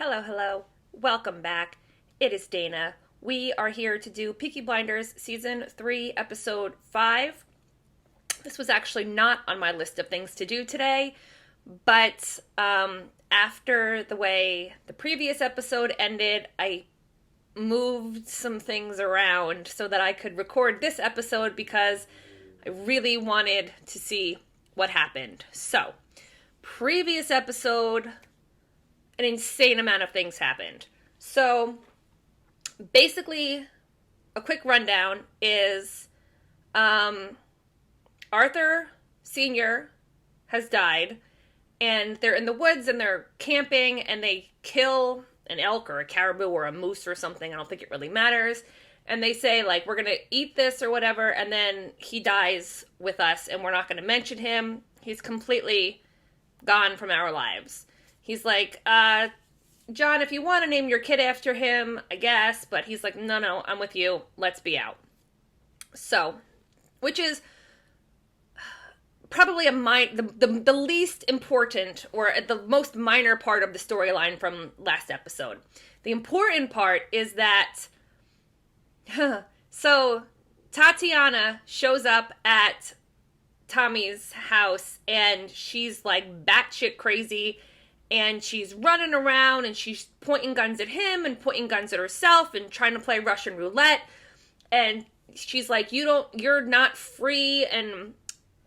Hello, hello. Welcome back. It is Dana. We are here to do Peaky Blinders Season 3, Episode 5. This was actually not on my list of things to do today, but after the way the previous episode ended, I moved some things around so that I could record this episode because I really wanted to see what happened. So, previous episode, an insane amount of things happened. So, basically, a quick rundown is Arthur Sr. has died, and they're in the woods and they're camping, and they kill an elk or a caribou or a moose or something. I don't think it really matters. And they say, like, we're going to eat this or whatever, and then he dies with us, and we're not going to mention him. He's completely gone from our lives. He's like, John, if you want to name your kid after him, I guess. But he's like, no, I'm with you. Let's be out. So, which is probably the least important or the most minor part of the storyline from last episode. The important part is that, so Tatiana shows up at Tommy's house and she's like batshit crazy. And she's running around and she's pointing guns at him and pointing guns at herself and trying to play Russian roulette. And she's like, you're not free and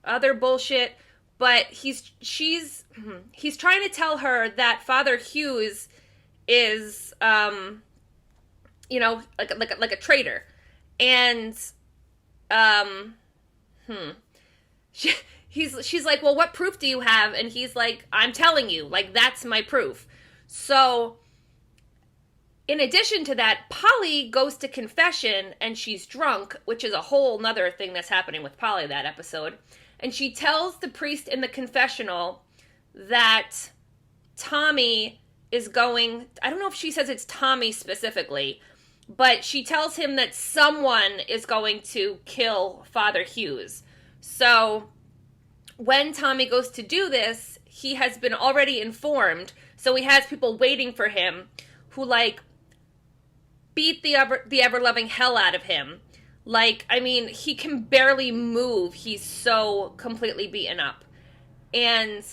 other bullshit. But he's trying to tell her that Father Hughes is, like a traitor. And, she's like, well, what proof do you have? And he's like, I'm telling you, like, that's my proof. So, in addition to that, Polly goes to confession and she's drunk, which is a whole nother thing that's happening with Polly that episode. And she tells the priest in the confessional that Tommy is going, I don't know if she says it's Tommy specifically, but she tells him that someone is going to kill Father Hughes. So, when Tommy goes to do this, he has been already informed, so he has people waiting for him who, like, beat the ever-loving hell out of him. Like, I mean, he can barely move. He's so completely beaten up. And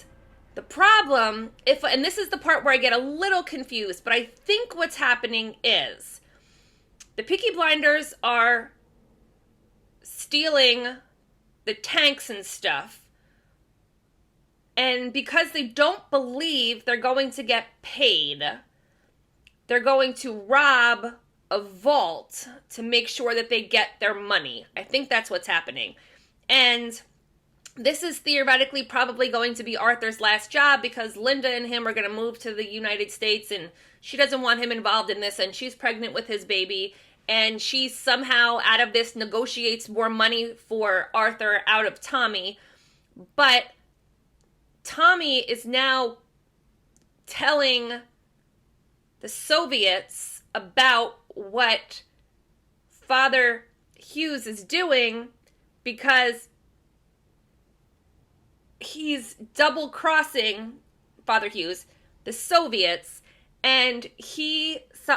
the problem, and this is the part where I get a little confused, but I think what's happening is the Peaky Blinders are stealing the tanks and stuff. And because they don't believe they're going to get paid, they're going to rob a vault to make sure that they get their money. I think that's what's happening. And this is theoretically probably going to be Arthur's last job because Linda and him are going to move to the United States and she doesn't want him involved in this and she's pregnant with his baby. And she somehow out of this negotiates more money for Arthur out of Tommy. But Tommy is now telling the Soviets about what Father Hughes is doing because he's double-crossing Father Hughes, the Soviets, and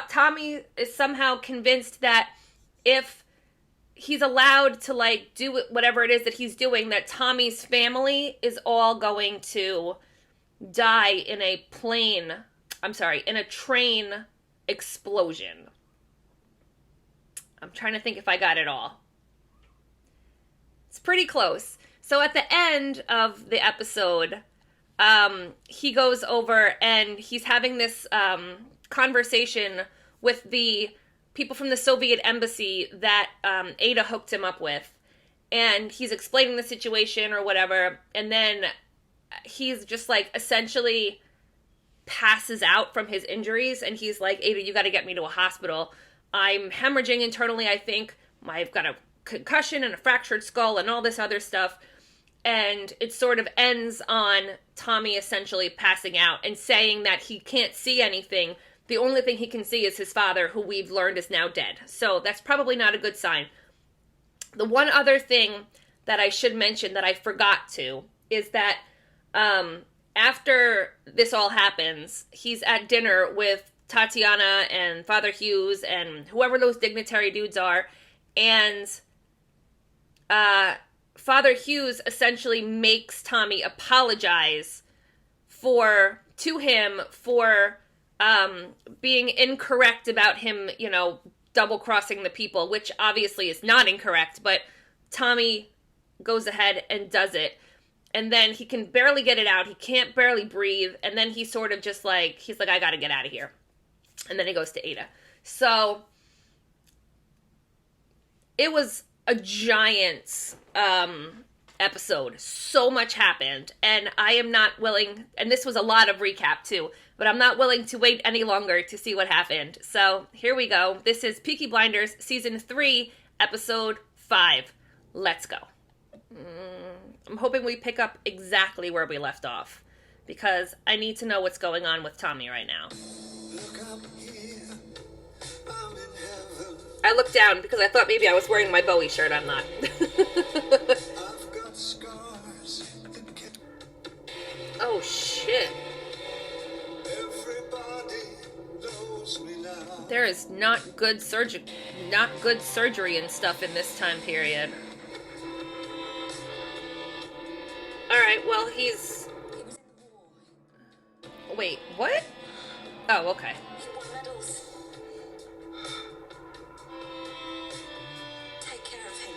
Tommy is somehow convinced that if he's allowed to, like, do whatever it is that he's doing, that Tommy's family is all going to die in a train explosion. I'm trying to think if I got it all. It's pretty close. So at the end of the episode, he goes over and he's having this conversation with the people from the Soviet embassy that Ada hooked him up with. And he's explaining the situation or whatever. And then he's just like essentially passes out from his injuries. And he's like, Ada, you got to get me to a hospital. I'm hemorrhaging internally, I think. I've got a concussion and a fractured skull and all this other stuff. And it sort of ends on Tommy essentially passing out and saying that he can't see anything. The only thing he can see is his father, who we've learned is now dead. So that's probably not a good sign. The one other thing that I should mention that I forgot to is that after this all happens, he's at dinner with Tatiana and Father Hughes and whoever those dignitary dudes are, and Father Hughes essentially makes Tommy apologize to him for being incorrect about him, double-crossing the people, which obviously is not incorrect, but Tommy goes ahead and does it. And then he can barely get it out. He can't barely breathe. And then he's sort of just like, I gotta get out of here. And then he goes to Ada. So it was a giant episode. So much happened. And I am not willing, and this was a lot of recap too, but I'm not willing to wait any longer to see what happened. So here we go. This is Peaky Blinders, Season 3, Episode 5. Let's go. I'm hoping we pick up exactly where we left off, because I need to know what's going on with Tommy right now. I looked down because I thought maybe I was wearing my Bowie shirt. I'm not. Oh, shit. There is not good surgery and stuff in this time period. Alright, well, he's... Wait, what? Oh, okay. Take care of him.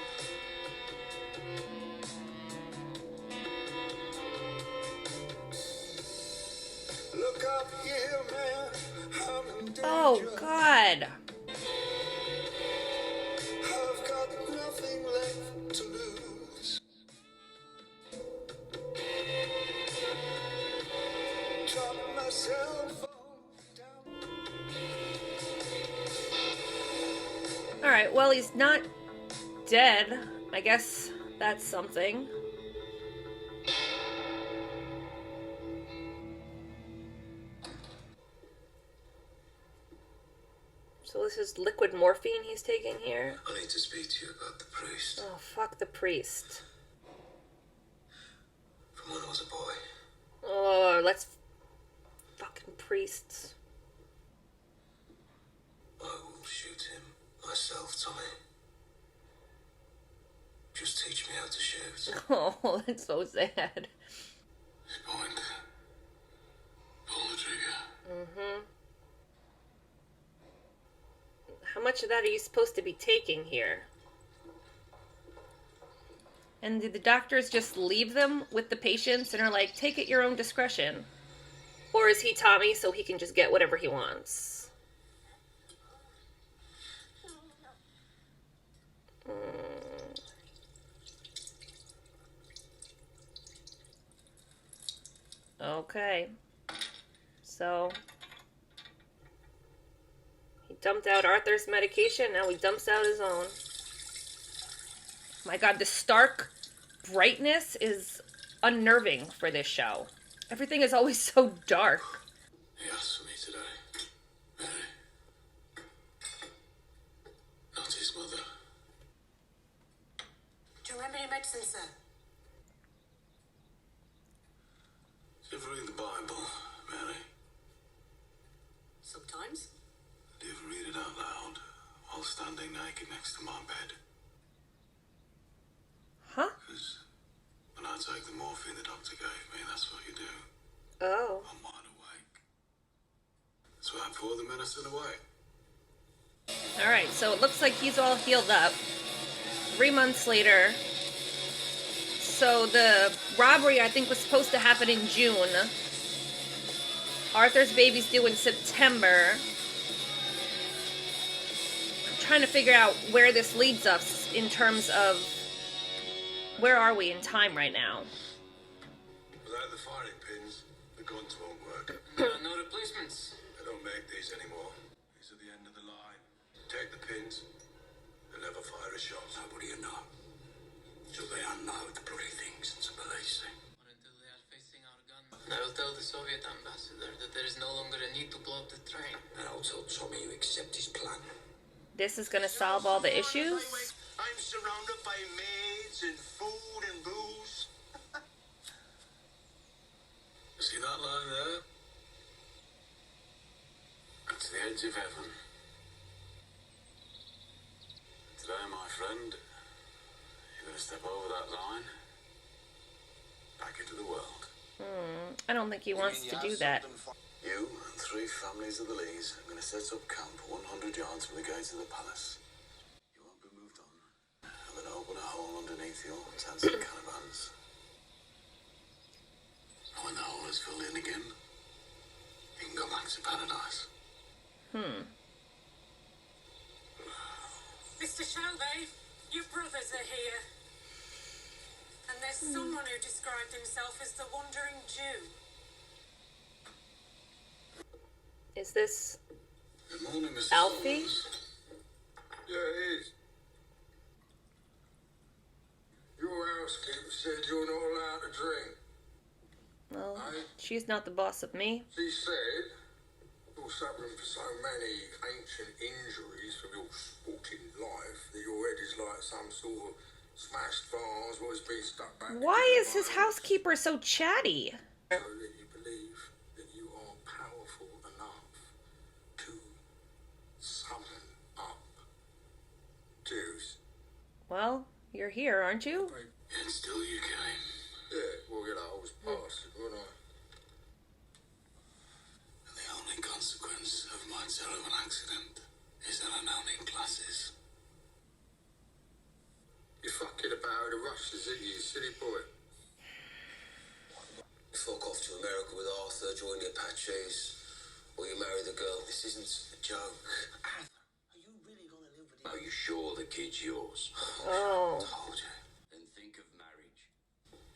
Look up here, man. I'm in danger. Oh, God. I've got nothing left to lose. Drop myself down. Alright, well, he's not dead. I guess that's something. So this is liquid morphine he's taking here? I need to speak to you about the priest. Oh, fuck the priest. From when I was a boy. Oh, let's... Fucking priests. I will shoot him myself, Tommy. Just teach me how to shoot. Oh, that's so sad. Hit point. Pull the trigger. Mm-hmm. How much of that are you supposed to be taking here? And do the doctors just leave them with the patients and are like, take at your own discretion? Or is he Tommy so he can just get whatever he wants? Okay. So... he dumped out Arthur's medication, now he dumps out his own. My God, the stark brightness is unnerving for this show. Everything is always so dark. He asked for me today. Mary. Not his mother. Do you remember your medicine, sir? Do you ever read the Bible, Mary? Sometimes. Do you ever read it out loud while standing naked next to my bed? Huh? Because when I take the morphine the doctor gave me, that's what you do. Oh. I'm wide awake. So I pour the medicine away. Alright, so it looks like he's all healed up. 3 months later. So the robbery, I think, was supposed to happen in June. Arthur's baby's due in September. I'm trying to figure out where this leads us in terms of... where are we in time right now? Without the firing pins, the guns won't work. No replacements. They don't make these anymore. These are the end of the line. Take the pins, they'll never fire a shot. How do you know? So they unload the bloody things, it's a police thing. Or until they are facing our gun. I will tell the Soviet ambassador that there is no longer a need to blow up the train. And I'll tell Tommy you accept his plan. This is gonna solve all the issues? I'm surrounded by maids and food and booze. As See that line there? That's the edge of heaven. Today, my friend, you're going to step over that line, back into the world. I don't think he wants to do that. You and 3 families of the Lees are going to set up camp 100 yards from the gates of the palace. You won't be moved on. I'm going to open a hole underneath your tents and caravans. And when the hole is filled in again, you can go back to paradise. Mr. Shelby, your brothers are here. And there's someone who described himself as the Wandering Jew. Is this Good morning, Mr. Alfie? Saunders. Yeah, it is. Your housekeeper said you're not allowed to drink. Well, she's not the boss of me. She said you're suffering from so many ancient injuries from your sporting life that your head is like some sort of smashed vase or it's been stuck back. Why is his housekeeper so chatty? So that you believe that you are powerful enough to summon up Jews. Well, you're here, aren't you? And still you came. Yeah, well, you know, I was past it, wasn't I? And the only consequence of my terrible accident is that I now need glasses. You're fucking about the Russians, aren't you, silly boy? You fuck off to America with Arthur, join the Apaches, or you marry the girl. This isn't a joke. Arthur, are you really going to live with him? Are you sure the kid's yours? Oh. I told you. Then think of marriage.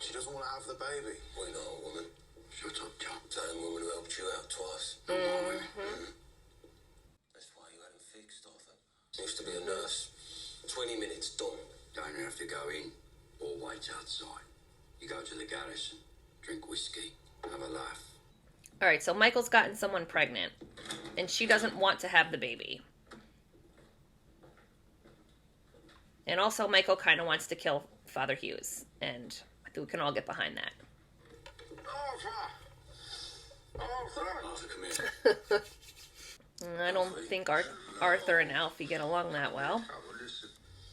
She doesn't want to have the baby. Why not, a woman? Shut up, John. Same woman who helped you out twice. No more women. That's why you had him fixed, Arthur. Used to be a nurse. 20 minutes, done. Don't have to go in or wait outside. You go to the garrison, drink whiskey, have a laugh. Alright, so Michael's gotten someone pregnant. And she doesn't want to have the baby. And also, Michael kind of wants to kill Father Hughes. And I think we can all get behind that. Arthur, come here. I don't think Arthur and Alfie get along that well. Listen,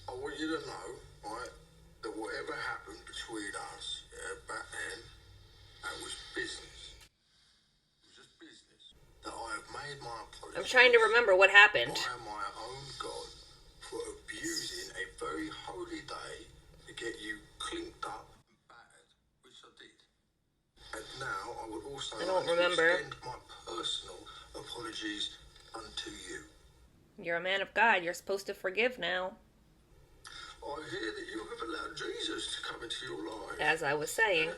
I want you to know, right, that whatever happened between us, back then, that was business. It was just business. That I have made my apology. I'm trying to remember what happened. I am my own God for abusing a very holy day to get you clinked up and battered, which I did. And now I would also I don't like remember. to extend my personal apologies unto you. You're a man of God. You're supposed to forgive now. I hear that you have allowed Jesus to come into your life. As I was saying.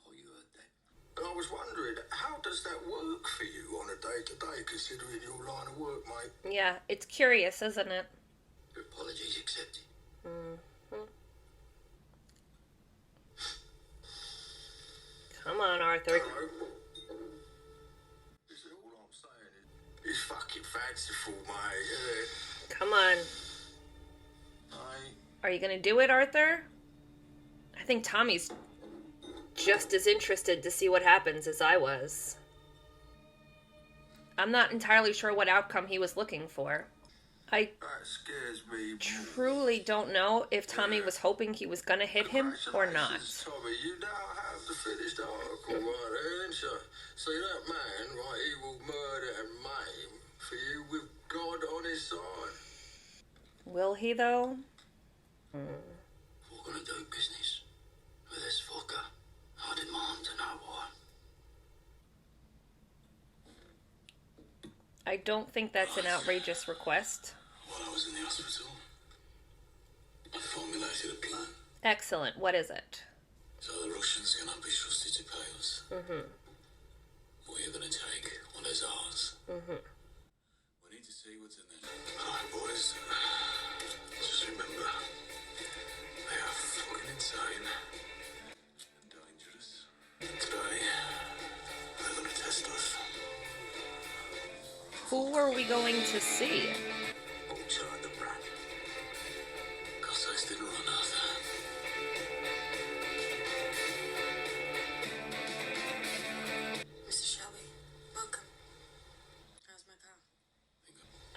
Oh, you heard that. And I was wondering, how does that work for you on a day-to-day, considering your line of work, mate? Yeah, it's curious, isn't it? Your apologies accepted. Come on, Arthur. Hello? Listen, all I'm saying is, it's fucking fanciful, mate. Come on. Are you gonna do it, Arthur? I think Tommy's just as interested to see what happens as I was. I'm not entirely sure what outcome he was looking for. I That scares me. truly don't know if Tommy was hoping he was gonna hit him or not. Congratulations, Tommy, you now have the finished article right there, ain't you? See that man, right, he will murder and maim for you with God on his side. Will he, though? We're gonna do business with this fucker. I demand to know why. I don't think that's an outrageous request. While I was in the hospital, I formulated a plan. Excellent. What is it? So the Russians cannot be trusted to pay us. We're gonna take what is ours. We need to see what's in there. Alright, boys. Just remember, they are fucking insane and dangerous. Today, they're gonna test us. Who are we going to see? Outside the brat. Cossacks didn't run Arthur.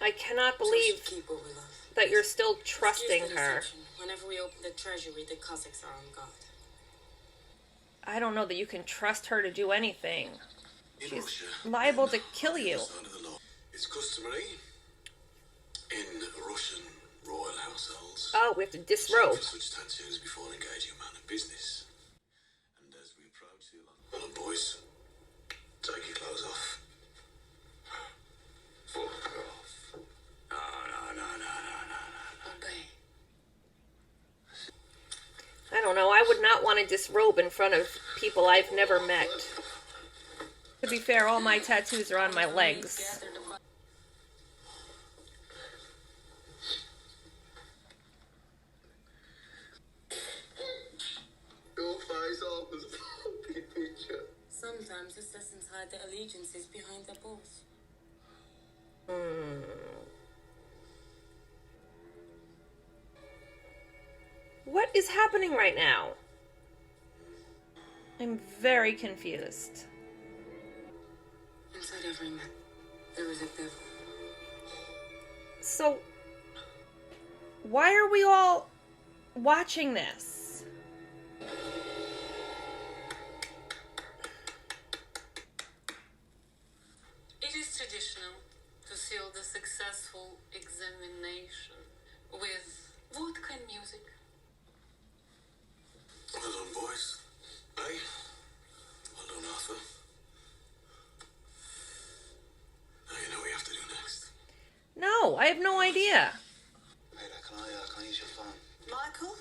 I cannot So we should believe keep what we love. that you're still trusting Excuse the her. deception. Whenever we open the treasury, the Cossacks are on guard. I don't know that you can trust her to do anything. In She's Russia, liable to kill you. it's under the law. It's customary in Russian royal households Oh, we have to disrobe. for such tattoos before engaging a man in business. And as we approach the well on, boys, take your clothes off. Fuck off. No. Obey. I don't know. I would not want to disrobe in front of people I've never met. To be fair, all my tattoos are on my legs. Your face off as a fucking picture. Sometimes assassins hide their allegiances behind their balls. What is happening right now? I'm very confused. Inside every man, there is a devil. So, why are we all watching this? It is traditional to seal the successful examination with vodka and music. Well done, boys. Hey? Well done, Arthur. Now you know what you have to do next. No, I have no idea. Hey, can I use your phone? Michael?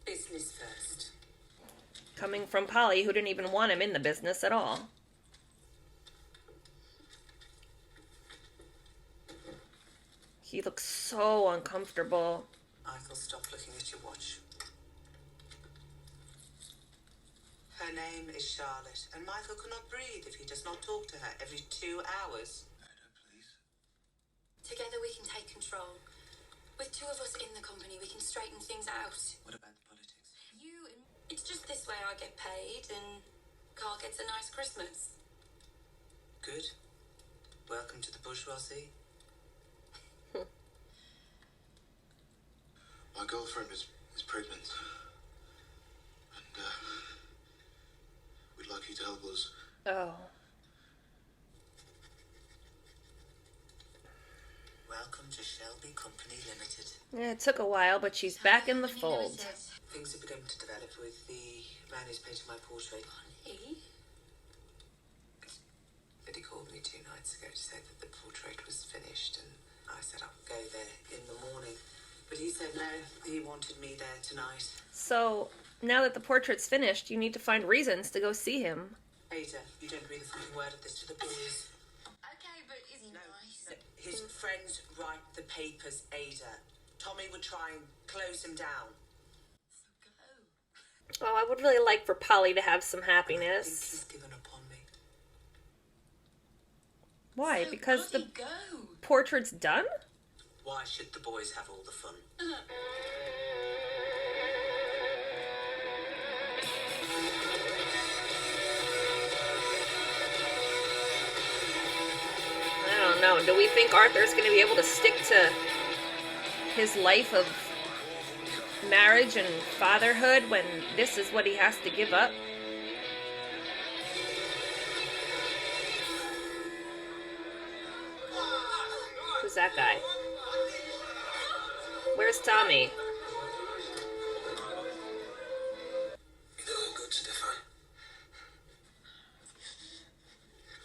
Business first. Coming from Polly, who didn't even want him in the business at all. He looks so uncomfortable. Michael, stop looking at your watch. Her name is Charlotte, and Michael cannot breathe if he does not talk to her every 2 hours. Ada, please. Together we can take control. With two of us in the company, we can straighten things out. What about the politics? It's just this way I get paid and Carl gets a nice Christmas. Good. Welcome to the bourgeoisie. My girlfriend is pregnant. And, we'd like you to help us. Oh. Welcome to Shelby Company Limited. Yeah, it took a while, but she's back in the fold. Things are beginning to develop with the man who's painting my portrait. He? But he called me 2 nights ago to say that the portrait was finished, and I said I'll go there in the morning. But he said no, he wanted me there tonight. So, now that the portrait's finished, you need to find reasons to go see him. Ada, you don't breathe a fucking word of this to the boys. Okay, but is he nice? His friends write the papers, Ada. Tommy would try and close him down. Oh, I would really like for Polly to have some I think happiness. he's given up on me. Why? Because the Go. portrait's done? Why should the boys have all the fun? I don't know. Do we think Arthur's going to be able to stick to his life of marriage and fatherhood when this is what he has to give up? Who's that guy? Where's Tommy? You're doing good, Stefan.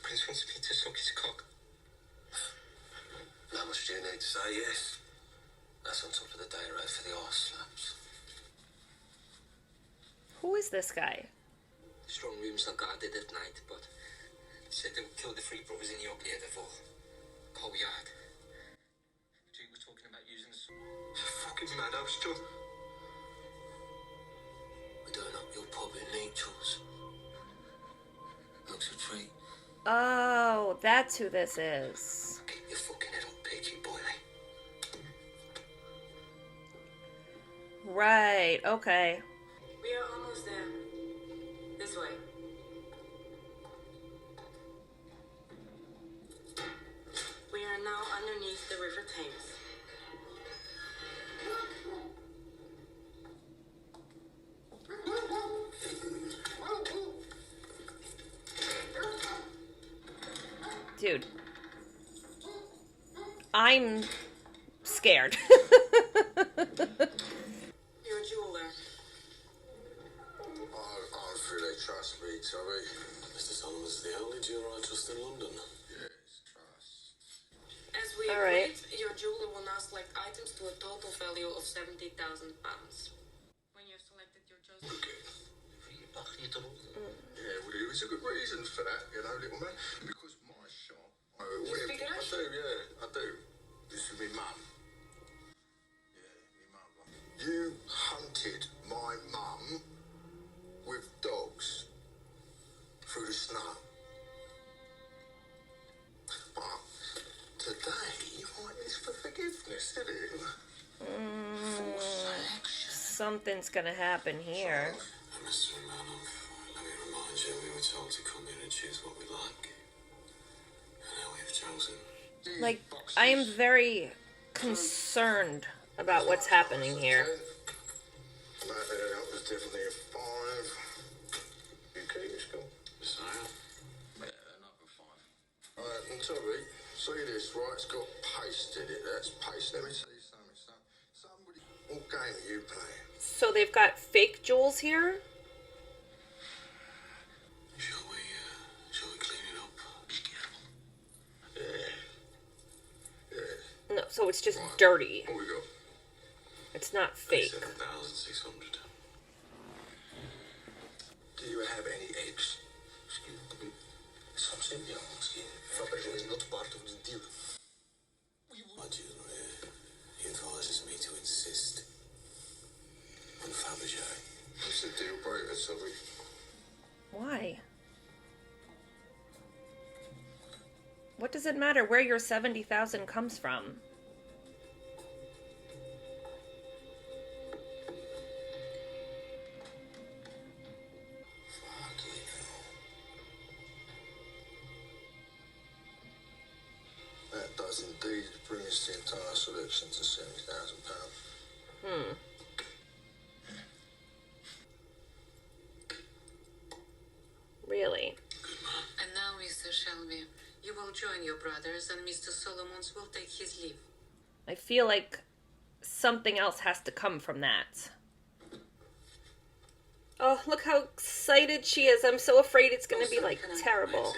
Prince wants me to suck his cock. Not much do you need to say yes. That's on top of the day rate for the arse slaps. Who is this guy? The strong room's not guarded at night, but he said they would kill the 3 brothers in the ugly at the fall. Cold yard. Jake was talking about using the... It's a fucking madhouse, John. We're doing up your pub in Nature's. Looks a treat. Oh, that's who this is. Keep your fucking head up, peachy boy, eh? Right, okay. We are almost there. This way. 10th. Dude. I'm scared. You're a jeweler. I don't feel they trust me, Tommy. Mr. Solomon's the only jeweler I trust in London. Yes, trust. As we All agreed, right. your jeweler will now select items to a total value of £70,000. When you have selected your chosen... Okay. Yeah, well, there is a good reason for that, you know, little man. Because my shop... speak I English? do, yeah, I do. This is my mum. Yeah, my mum. You hunted my mum with dogs through the snow. But today, right, it's for forgiveness, isn't it? For selection. Something's gonna happen here. Mr. Manov, let me remind you, we were told to come in and choose what we like. And now we've chosen. Like, I am very concerned about what's happening here. That was definitely a 5. UK school. Messiah? Yeah, number 5. Alright, and Toby, see this, right? It's got paste in it. That's paste. Let me see something. Somebody. What game are you playing? So they've got fake jewels here? Shall we clean it up? Be careful. Yeah. No, so it's just dirty. What we got? It's not fake. 7,600. Do you have any eggs? Excuse me. Some simply asking. Fabergé is not part of the deal. My jeweler here, he advises me to insist on Fabergé. It's a deal breaker, sorry. Why? What does it matter where your 70,000 comes from? Fucking hell. That does indeed bring us the entire selection to £70,000. Really? And now, Mr. Shelby, you will join your brothers and Mr. Solomons will take his leave. I feel like something else has to come from that. Oh, look how excited she is. I'm so afraid it's going to be, like, terrible.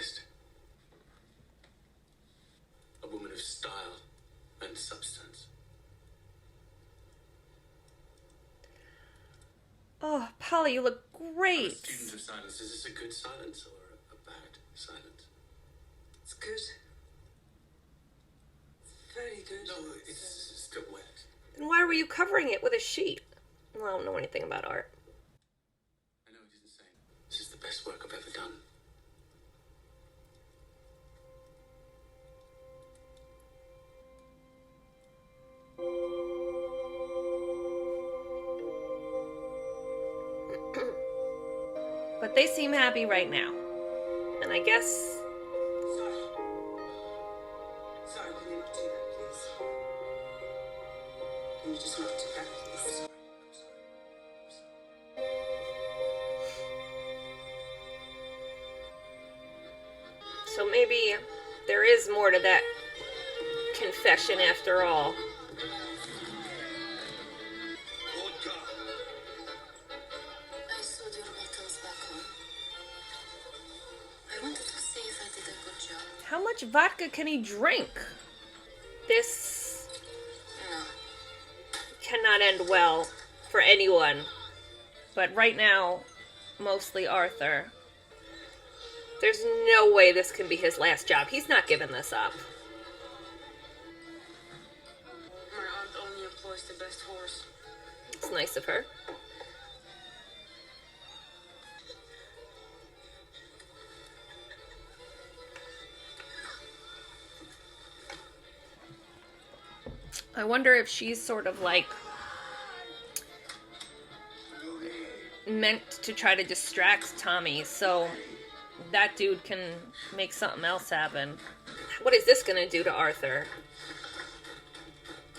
A woman of style and substance. Oh, Polly, you look I'm a great. student of silence. Is this a good silence or a bad silence? It's good. Very good. No, it's still wet. Then why were you covering it with a sheet? Well, I don't know anything about art. I know it isn't saying this is the best work I've ever done. But they seem happy right now. And I guess... Sorry. Sorry, can you not do that, please? Can you just not do that, please? So maybe there is more to that confession after all. Vodka! I saw your bottles back home. I wanted to see if I did a good job. How much vodka can he drink? This No. cannot end well for anyone. But right now, mostly Arthur. There's no way this can be his last job. He's not giving this up. My aunt only employs the best horse. It's nice of her. I wonder if she's sort of like meant to try to distract Tommy so that dude can make something else happen. What is this gonna do to Arthur?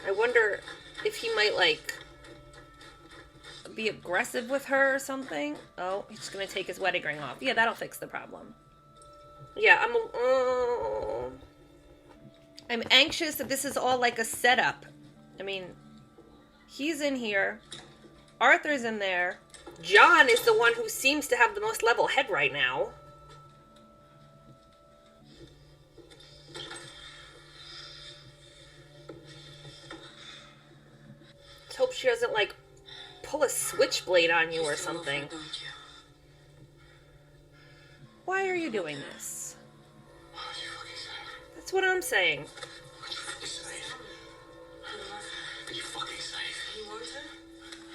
I wonder if he might, like, be aggressive with her or something. Oh, he's gonna take his wedding ring off. Yeah, that'll fix the problem. Yeah, I'm anxious that this is all like a setup. I mean, he's in here. Arthur's in there. John is the one who seems to have the most level head right now. Let's hope she doesn't, like, pull a switchblade on you or something. Why are you doing this? That's what I'm saying.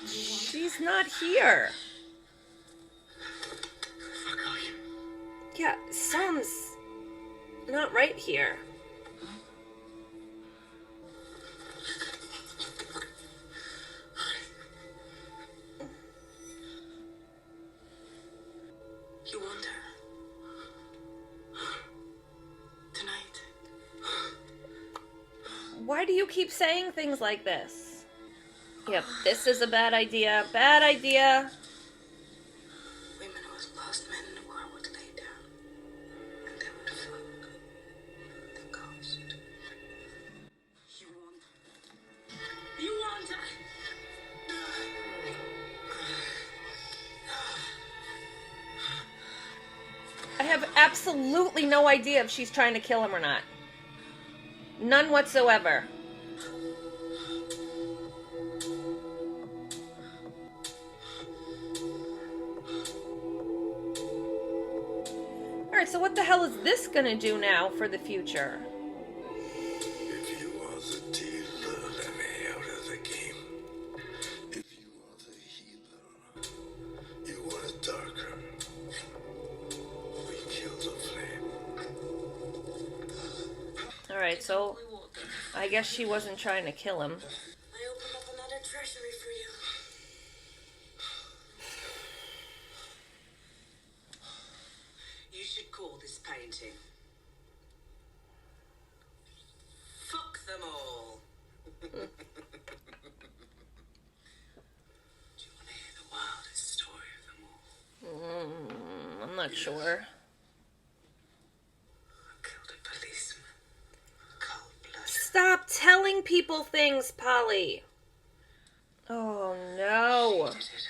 She's not here. Yeah, someone's not right here. You want her? Tonight? Why do you keep saying things like this? Yep, this is a bad idea. Bad idea. Women were the last men in the world to lay down. And they would fuck the ghost. You want her? You want her? I have absolutely no idea if she's trying to kill him or not. None whatsoever. Alright, so what the hell is this gonna do now for the future? If you are the dealer, let me out of the game. If you are the healer, you want it darker. We kill the flame. Alright, so I guess she wasn't trying to kill him. I opened up another treasury for you. You should call this painting Fuck Them All. Do you want to hear the wildest story of them all? I'm not sure. I killed a policeman. Cold blooded. Stop telling people things, Polly. Oh no. Did it.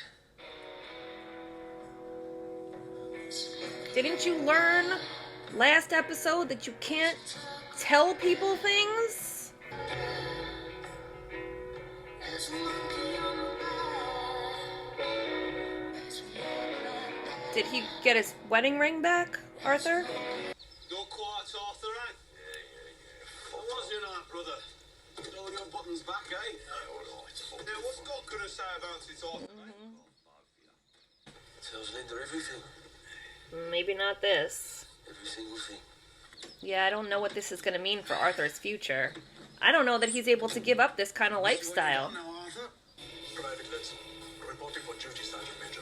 Didn't you learn last episode that you can't tell people things? Did he get his wedding ring back, Arthur? Don't quite Arthur, eh? Yeah. What was your night, brother? Still your buttons back, eh? Yeah, what's God gonna say about it, Arthur? Tells Linda everything. Maybe not this. Every single thing. Yeah, I don't know what this is going to mean for Arthur's future. I don't know that he's able to give up this kind of lifestyle. Now, Arthur. Private list. Reporting for duty, Sergeant Major.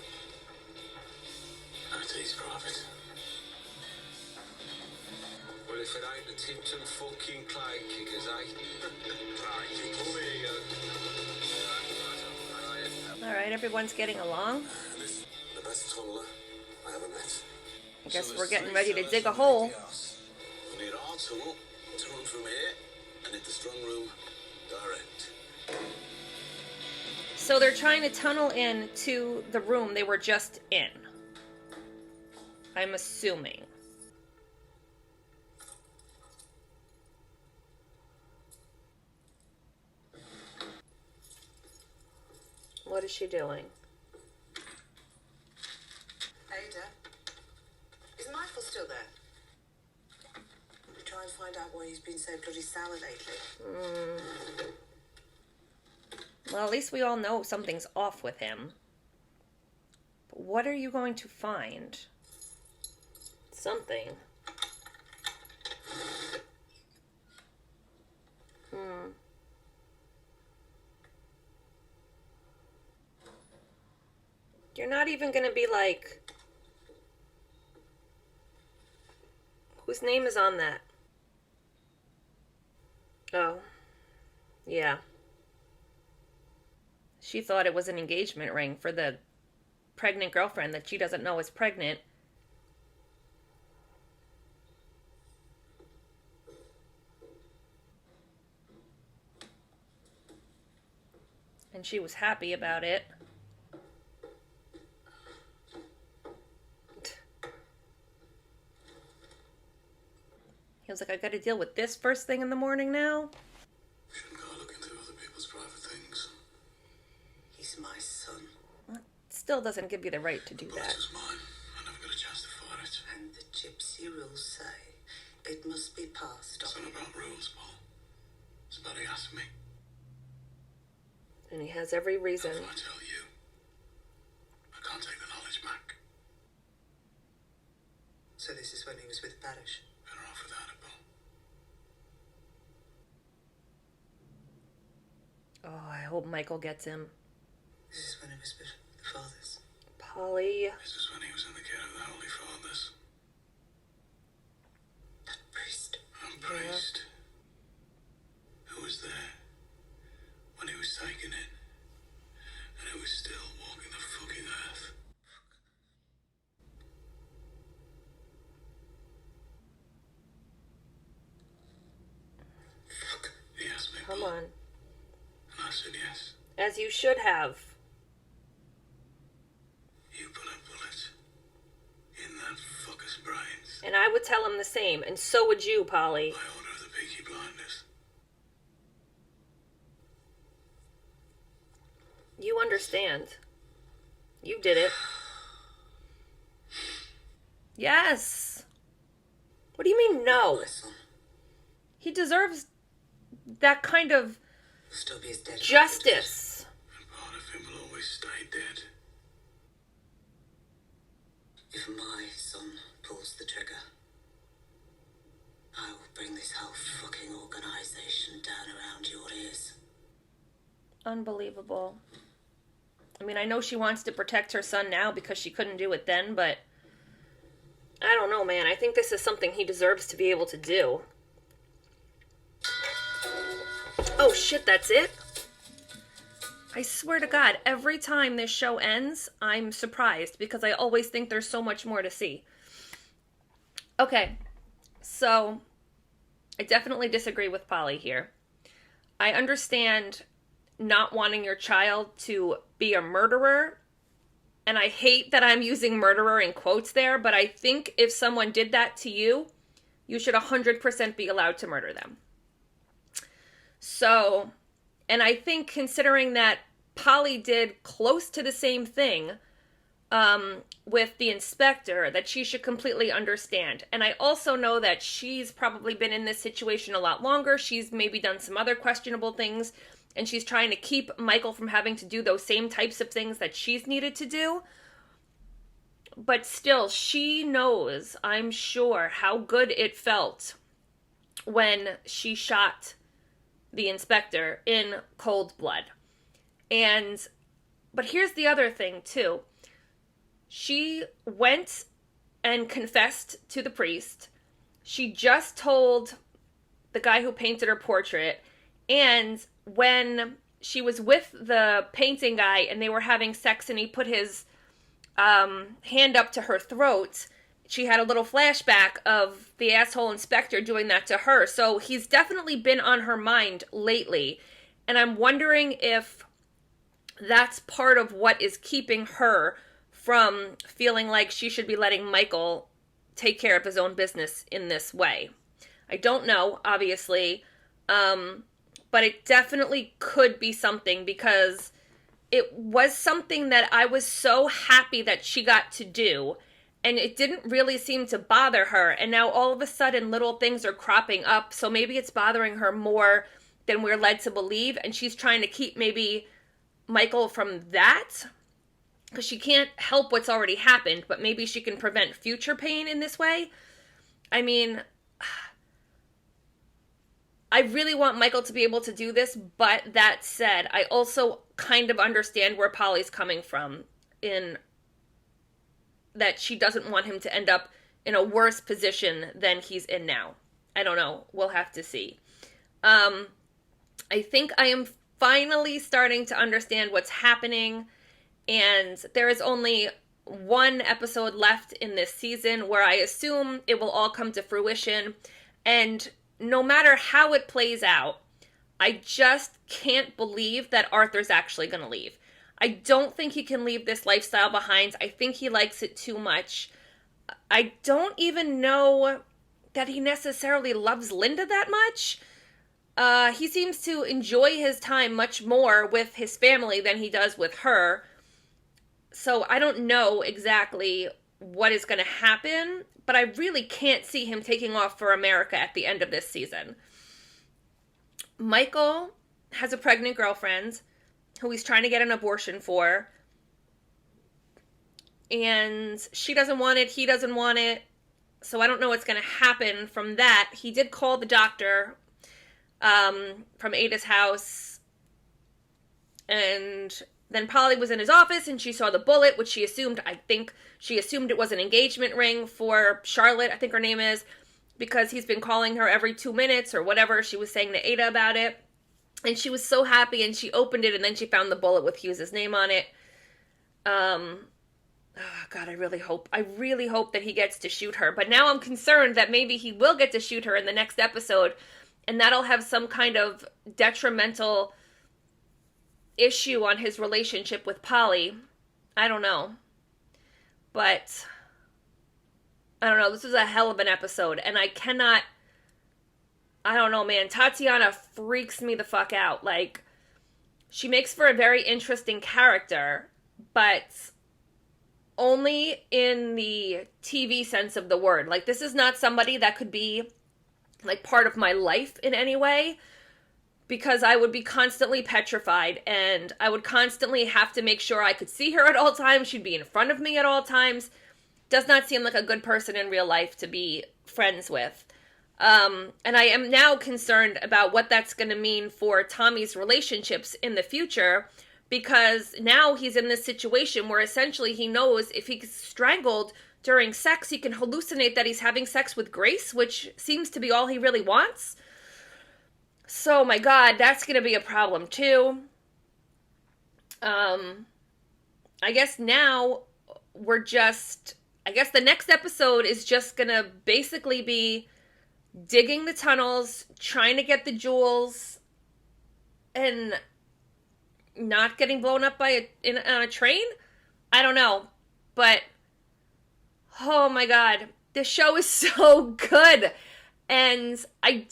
That is private. Well, if it ain't the Tipton fucking Clyde kickers, eh? Alright, everyone's getting along. The best tunneler I ever met. I guess we're getting ready to dig a hole. We need our tunnel to run from here and hit the strong room direct. So they're trying to tunnel in to the room they were just in. I'm assuming. What is she doing? Ada, is Michael still there? We try and find out why he's been so bloody sour lately. Well, at least we all know something's off with him. But what are you going to find? Something. You're not even gonna be like... Whose name is on that? Oh. Yeah. She thought it was an engagement ring for the pregnant girlfriend that she doesn't know is pregnant. And she was happy about it. He was like, I gotta deal with this first thing in the morning now. Shouldn't go looking through other people's private things. He's my son. Well, still doesn't give you the right to do The that. boss was mine. I never got a chance to fight it. And the gypsy rules say it must be passed It's on. not about rules, Paul. It's about he asked me. And he has every reason. If I tell you, I can't take the knowledge back. So this is when he was with Parish. Better off without it, Paul. Oh, I hope Michael gets him. This is when he was with the fathers. Polly. This is when he was in the care of the Holy Fathers. That priest. And priest. Who was there when he was taken in, and who was still walking the fucking earth. Fuck. He asked me, Come Paul, on. and I said yes. As you should have. You put a bullet in that fucker's brains And I would tell him the same. And so would you, Polly. by order of the Peaky Blinders. You understand. You did it. Yes. What do you mean, no? My son He deserves that kind of will still be as dead. justice. And part of him will always stay dead. If my son pulls the trigger, I will bring this whole fucking organization down around your ears. Unbelievable. I mean, I know she wants to protect her son now because she couldn't do it then, but I don't know, man. I think this is something he deserves to be able to do. Oh, shit, that's it? I swear to God, every time this show ends, I'm surprised because I always think there's so much more to see. Okay, so I definitely disagree with Polly here. I understand not wanting your child to be a murderer, and I hate that I'm using murderer in quotes there, but I think if someone did that to you, you should 100% be allowed to murder them. So, and I think considering that Polly did close to the same thing with the inspector, that she should completely understand. And I also know that she's probably been in this situation a lot longer. She's maybe done some other questionable things, and she's trying to keep Michael from having to do those same types of things that she's needed to do. But still, she knows, I'm sure, how good it felt when she shot the inspector in cold blood. But here's the other thing, too. She went and confessed to the priest. She just told the guy who painted her portrait. And when she was with the painting guy and they were having sex and he put his hand up to her throat, she had a little flashback of the asshole inspector doing that to her. So he's definitely been on her mind lately. And I'm wondering if that's part of what is keeping her from feeling like she should be letting Michael take care of his own business in this way. I don't know, obviously, but it definitely could be something, because it was something that I was so happy that she got to do, and it didn't really seem to bother her, and now all of a sudden little things are cropping up, so maybe it's bothering her more than we're led to believe, and she's trying to keep maybe Michael from that, because she can't help what's already happened, but maybe she can prevent future pain in this way. I mean, I really want Michael to be able to do this, but that said, I also kind of understand where Polly's coming from, in that she doesn't want him to end up in a worse position than he's in now. I don't know. We'll have to see. I think I am finally starting to understand what's happening, and there is only one episode left in this season where I assume it will all come to fruition, and no matter how it plays out, I just can't believe that Arthur's actually going to leave. I don't think he can leave this lifestyle behind. I think he likes it too much. I don't even know that he necessarily loves Linda that much. He seems to enjoy his time much more with his family than he does with her. So I don't know exactly what is going to happen, but I really can't see him taking off for America at the end of this season. Michael has a pregnant girlfriend who he's trying to get an abortion for. And she doesn't want it, he doesn't want it. So I don't know what's going to happen from that. He did call the doctor from Ada's house. And then Polly was in his office and she saw the bullet, which she assumed, it was an engagement ring for Charlotte, I think her name is, because he's been calling her every 2 minutes or whatever she was saying to Ada about it. And she was so happy, and she opened it, and then she found the bullet with Hughes' name on it. Oh God, I really hope that he gets to shoot her. But now I'm concerned that maybe he will get to shoot her in the next episode, and that'll have some kind of detrimental issue on his relationship with Polly. I don't know. But I don't know. This was a hell of an episode, and I don't know, man. Tatiana freaks me the fuck out. Like, she makes for a very interesting character, but only in the TV sense of the word. Like, this is not somebody that could be, like, part of my life in any way, because I would be constantly petrified, and I would constantly have to make sure I could see her at all times. She'd be in front of me at all times. Does not seem like a good person in real life to be friends with. And I am now concerned about what that's going to mean for Tommy's relationships in the future, because now he's in this situation where essentially he knows if he's strangled during sex, he can hallucinate that he's having sex with Grace, which seems to be all he really wants. So, my God, that's going to be a problem too. I guess now I guess the next episode is just going to basically be digging the tunnels, trying to get the jewels, and not getting blown up on a train? I don't know. But, oh my God, this show is so good. And I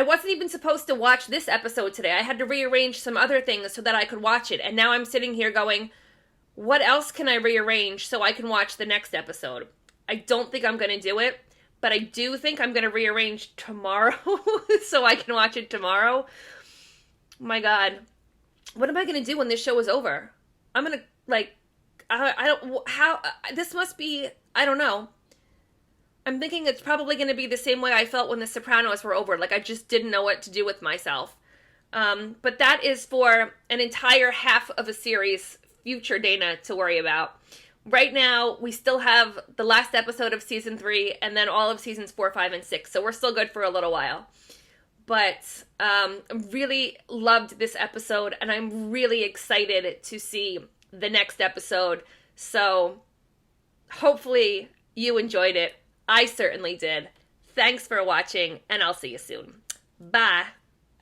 wasn't even supposed to watch this episode today. I had to rearrange some other things so that I could watch it. And now I'm sitting here going, what else can I rearrange so I can watch the next episode? I don't think I'm going to do it. But I do think I'm going to rearrange tomorrow so I can watch it tomorrow. My God. What am I going to do when this show is over? I'm going to, this must be, I don't know. I'm thinking it's probably going to be the same way I felt when The Sopranos were over. Like, I just didn't know what to do with myself. But that is for an entire half of a series, future Dana, to worry about. Right now, we still have the last episode of season 3 and then all of seasons 4, 5, and 6. So we're still good for a little while. But I really loved this episode, and I'm really excited to see the next episode. So hopefully you enjoyed it. I certainly did. Thanks for watching, and I'll see you soon. Bye.